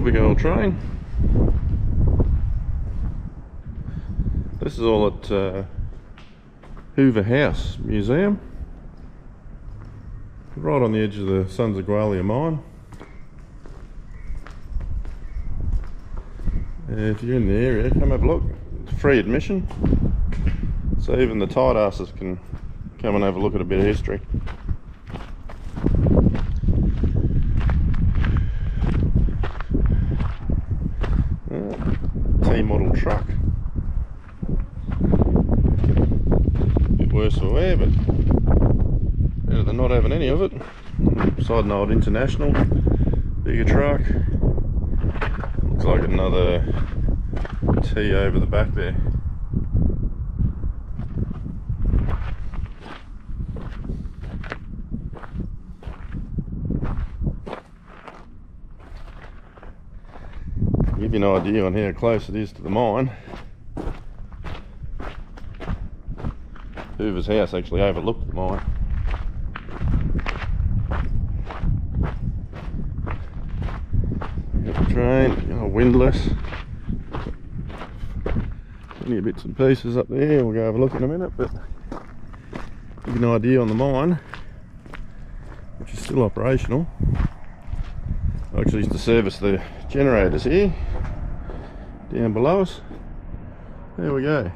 big old train. This is all at Hoover House Museum, right on the edge of the Sons of Gwalia mine. If you're in the area, come have a look. It's free admission, so even the tight asses can come and have a look at a bit of history. T-model truck. Bit worse for wear, but better than not having any of it. Beside an old International, bigger truck. Looks like another T over the back there. Give you an idea on how close it is to the mine. Hoover's house actually overlooked the mine. Got the train, windlass. Plenty of bits and pieces up there. We'll go have a look in a minute, but give you an idea on the mine, which is still operational. I actually used to service the generators here, down below us. There we go.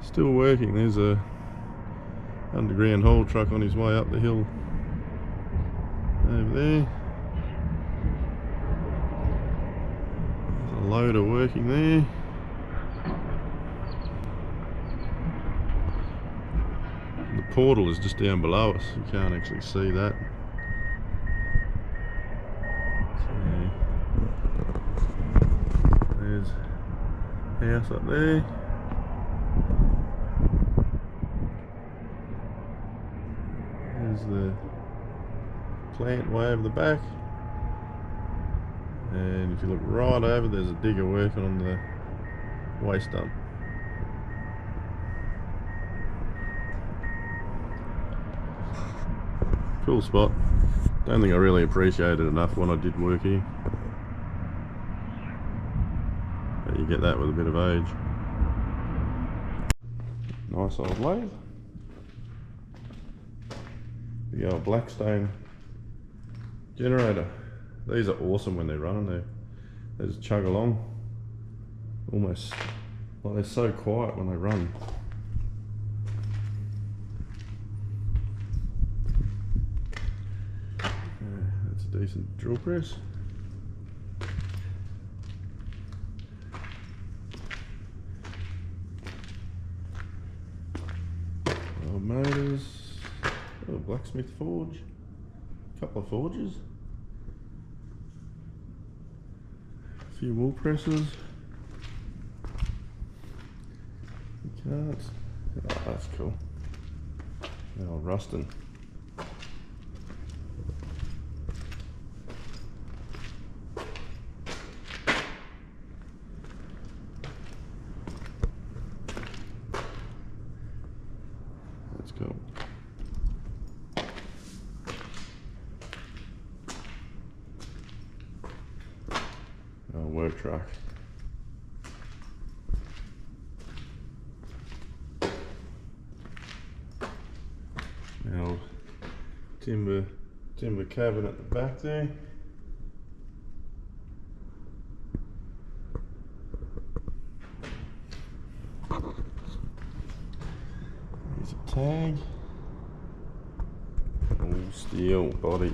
Still working. There's a underground haul truck on his way up the hill over there. There's a loader working there. The portal is just down below us. You can't actually see that. There's a house up there. There's the plant way over the back. And if you look right over, there's a digger working on the waste dump. Cool spot. Don't think I really appreciated it enough when I did work here. But you get that with a bit of age. Nice old lathe. The old Blackstone generator. These are awesome when they're running. They just chug along. Almost like they're so quiet when they run. That's a decent drill press. Old motors. A blacksmith forge. A couple of forges. A few wool presses. Carts. Oh, that's cool. Now rusting. That's cool. Work truck. Now timber cabin at the back there. Here's a tag. All steel body.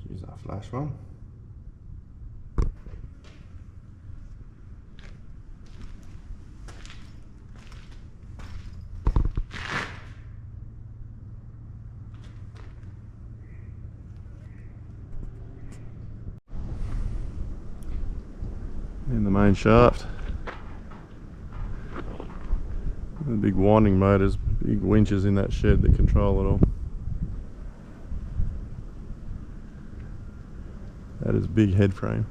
Use that flash one. main shaft. The big winding motors, big winches in that shed that control it all. That is big head frame.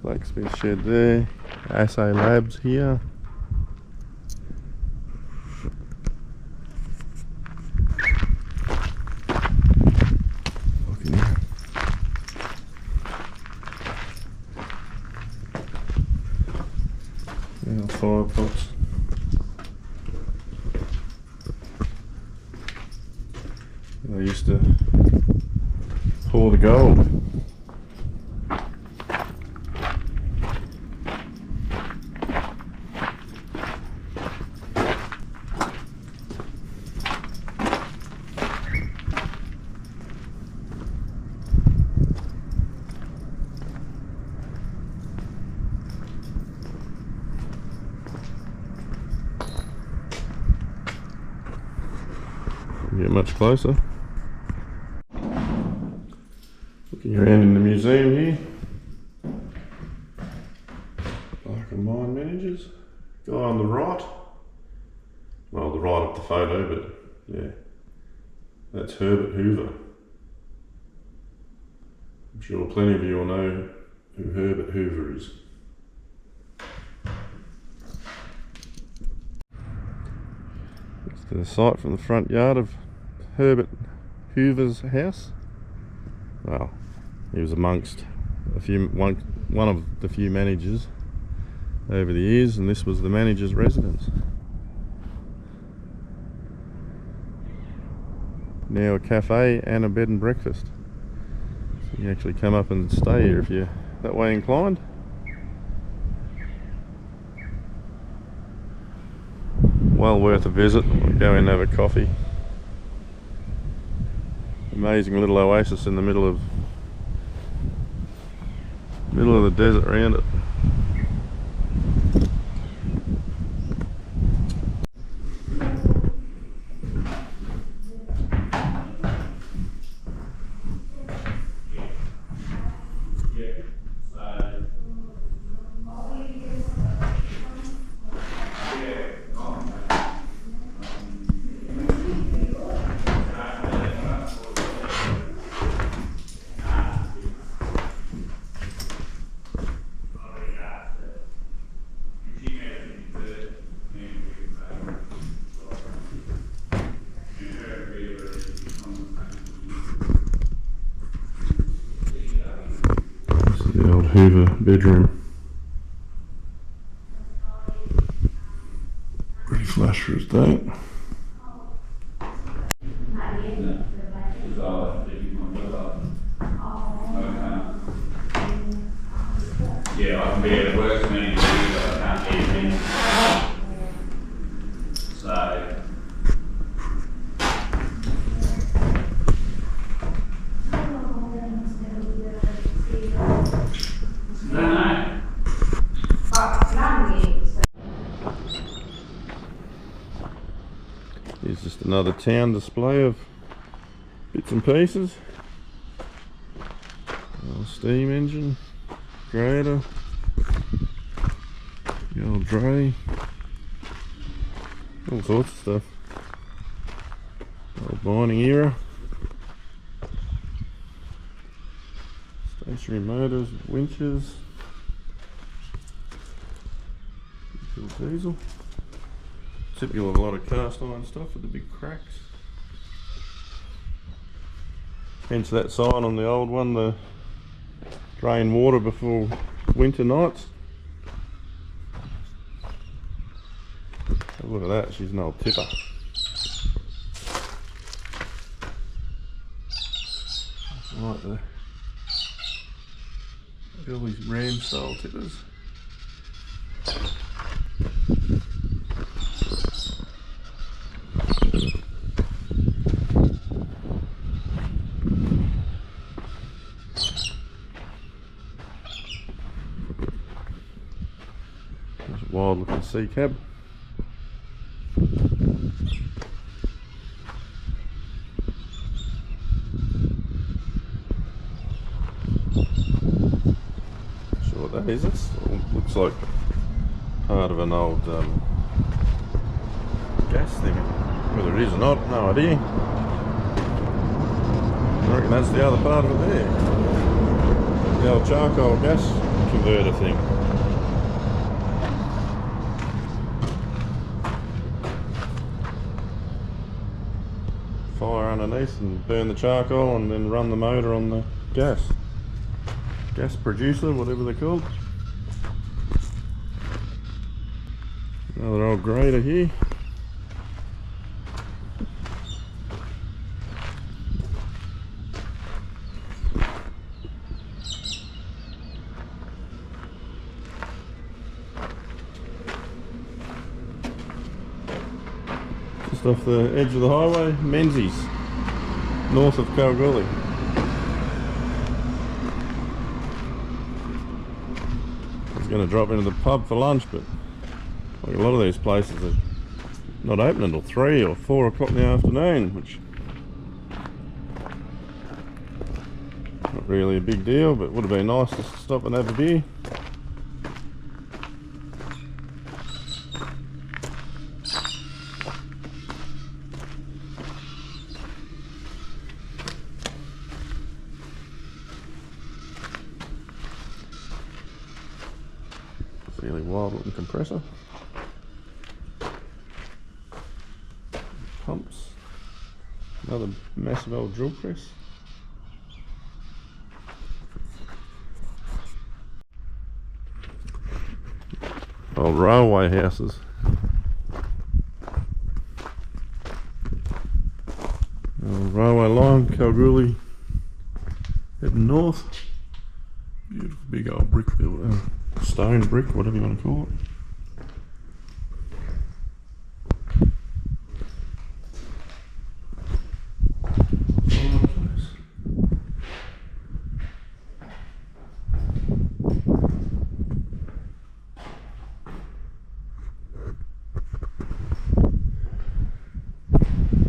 Blacksmith shed there, assay labs here. Fire pots. They used to pour the gold. Get much closer. Looking around in the museum here. Like a mine managers. Guy on the right. Well, the right of the photo, but yeah. That's Herbert Hoover. I'm sure plenty of you will know who Herbert Hoover is. It's the site from the front yard of Herbert Hoover's house. Well, he was amongst one of the few managers over the years, and this was the manager's residence. Now a cafe and a bed and breakfast. So you can actually come up and stay here if you're that way inclined. Well worth a visit. We'll go in and have a coffee. Amazing little oasis in the middle of the desert around it. Hoover bedroom. Pretty flush for his date. Yeah, I can be at work as many days, but I can't eat things. So. Here's just another town display of bits and pieces. Steam engine, grader, the old dray, all sorts of stuff. Old mining era. Stationary motors, winches, diesel. Typical of a lot of cast iron stuff with the big cracks. Hence that sign on the old one, the drain water before winter nights. Look at that, she's an old tipper. Like the early ram style tippers. Wild looking sea cab. what that is. It looks like part of an old gas thing. Whether it is or not, no idea. I reckon that's the other part of it there. The old charcoal gas converter thing. Fire underneath and burn the charcoal and then run the motor on the gas producer, whatever they're called. Another old grader here. Just off the edge of the highway, Menzies, north of Gwalia. I was going to drop into the pub for lunch, but like a lot of these places are not open until 3 or 4 o'clock in the afternoon, which not really a big deal, but would have been nice to stop and have a beer. Fairly wild looking compressor. Pumps. Another massive old drill press. Old railway houses. Old railway line, Kalgoorlie, heading north. Beautiful big old brick building. Stone brick, whatever you want to call it.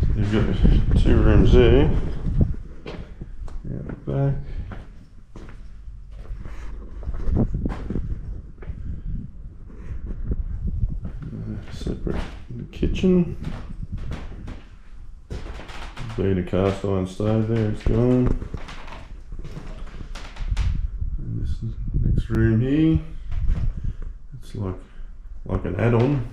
So you've got 2 rooms there. Out the back. Separate kitchen. Been a cast iron stove there, it's gone. And this next room here, it's like an add-on.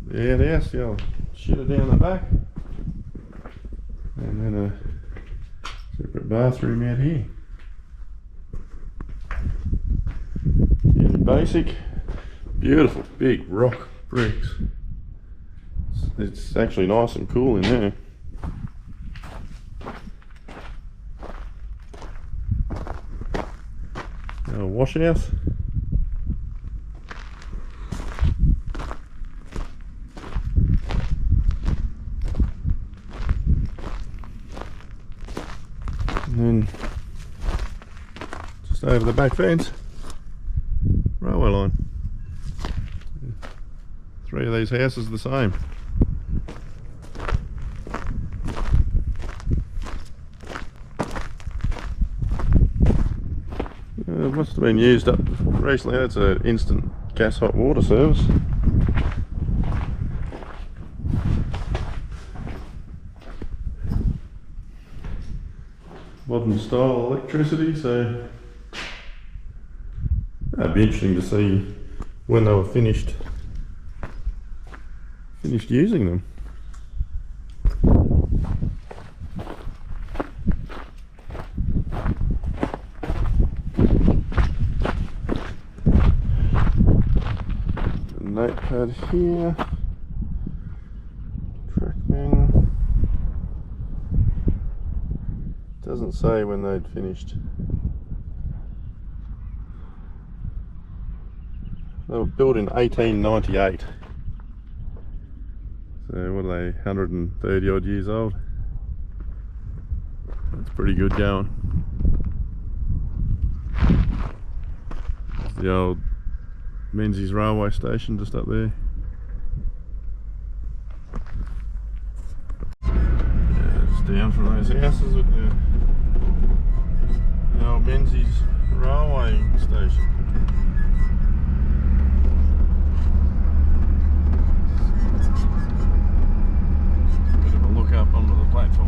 The outhouse, the old shitter down the back. And then a separate bathroom out here. Basic, beautiful big rock bricks. It's actually nice and cool in there. A wash house. And then just over the back fence, railway line. 3 of these houses are the same. It must have been used up recently. That's an instant gas hot water service. Modern style electricity, so that'd be interesting to see when they were finished using them. Notepad here. Trackman. Doesn't say when they'd finished. They were built in 1898. So what are they, 130 odd years old? That's pretty good going. That's the old Menzies railway station just up there. Yeah, just down from those houses with the Menzies railway station. Bit of a look up onto the platform.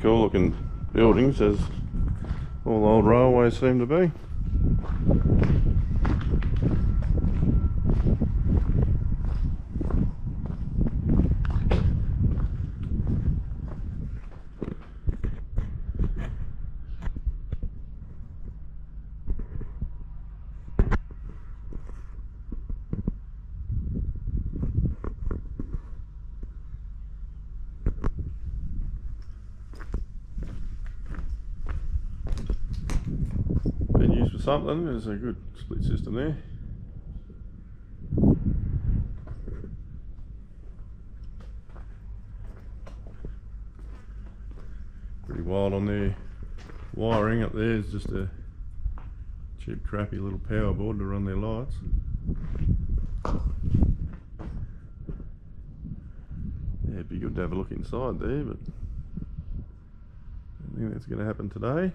Cool looking buildings, as all old railways seem to be. Used for something. There's a good split system there. Pretty wild on their wiring. Up there is just a cheap crappy little power board to run their lights. Yeah, it'd be good to have a look inside there, but I don't think that's going to happen today.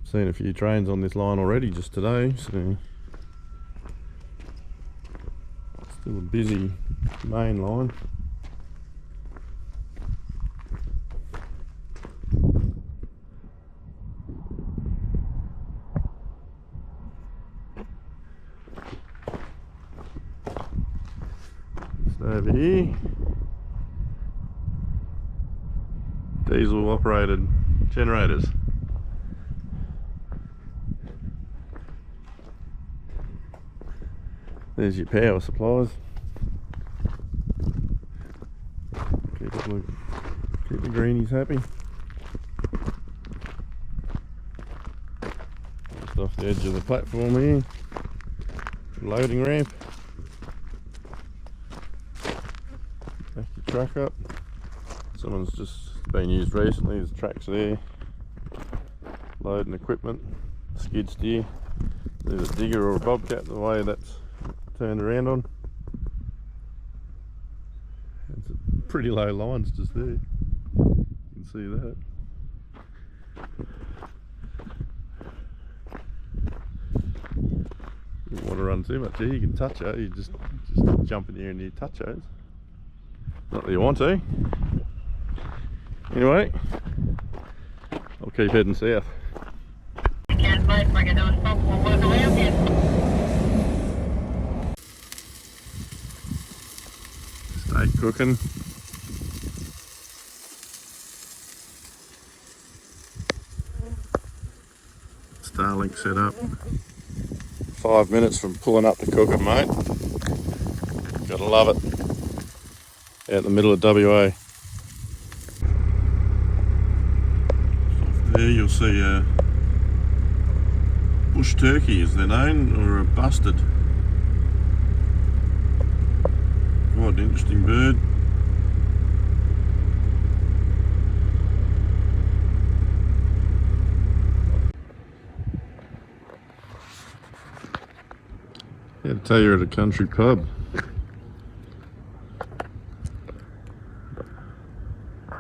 Seen a few trains on this line already just today, so still a busy main line. So over here, diesel operated generators. There's your power supplies. Keep the greenies happy. Just off the edge of the platform here. Loading ramp. Back your truck up. Someone's just been used recently. There's tracks there. Loading equipment. Skid steer. There's a digger or a bobcat, the way that's turned around on. It's pretty low lines just there. You can see that. You don't want to run too much here, you can touch it. You just jump in here and you touch it. Not that you want to. Anyway, I'll keep heading south. You can't fight, bring it down, stop, we'll work around you. Steak cooking. Starlink set up. 5 minutes from pulling up to cook it, mate. Gotta love it. Out in the middle of WA. There you'll see a bush turkey, is their name, or a bustard. Quite an interesting bird. Yeah, to tell you're at a country pub.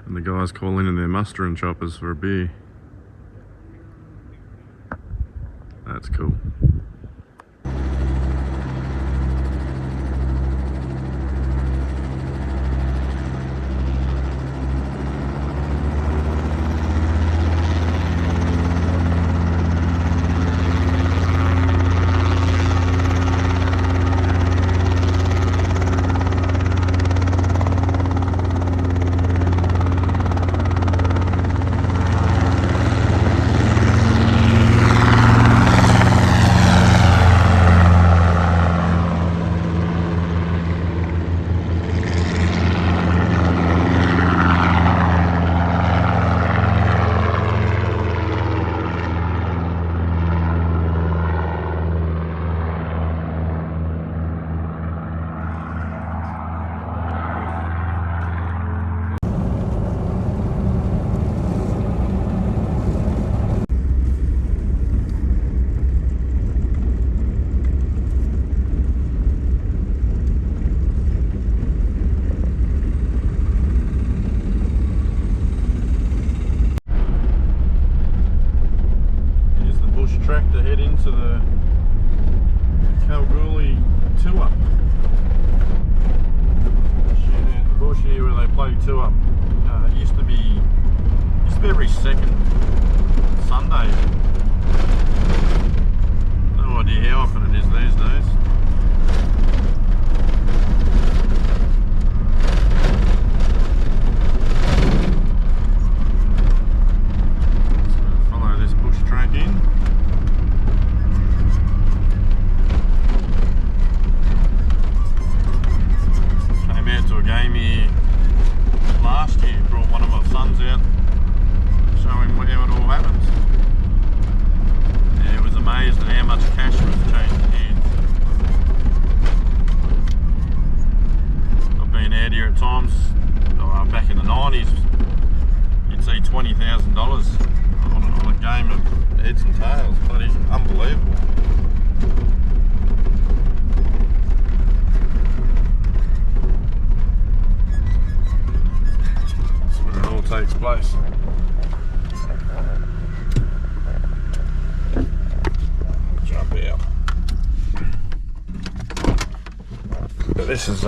And the guys call in their mustering choppers for a beer. That's cool. Kalgoorlie Two-Up. It used to be every second Sunday. No idea how often it is these days. So follow this bush track in. Came out to a game here last year, brought one of my sons out, show him how it all happens. Yeah, he was amazed at how much cash was changing hands. I've been out here at times, back in the 90s, you'd see $20,000 on a game of heads and tails. Bloody unbelievable. That's where it all takes place. Jump out. But this is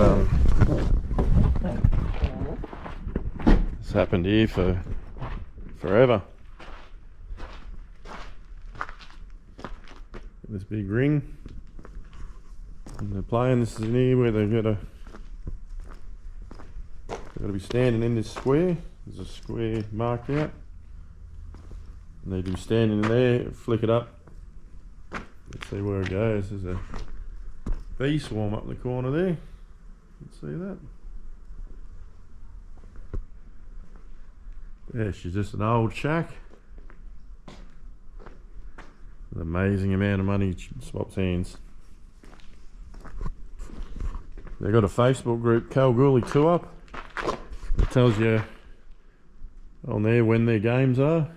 it's happened here for forever. This big ring, and they're playing. This is in here where they've got to be standing in this square. There's a square marked out, and they do stand in there, flick it up. Let's see where it goes. There's a bee swarm up in the corner there. You can see that. Yeah, she's just an old shack. An amazing amount of money swaps hands. They've got a Facebook group, Kalgoorlie Two-Up. It tells you on there when their games are.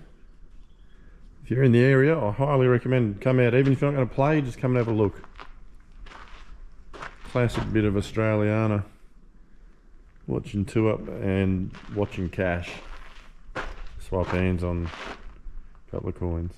If you're in the area, I highly recommend come out. Even if you're not going to play, just come and have a look. Classic bit of Australiana. Watching Two-Up and watching cash. Swap hands on a couple of coins.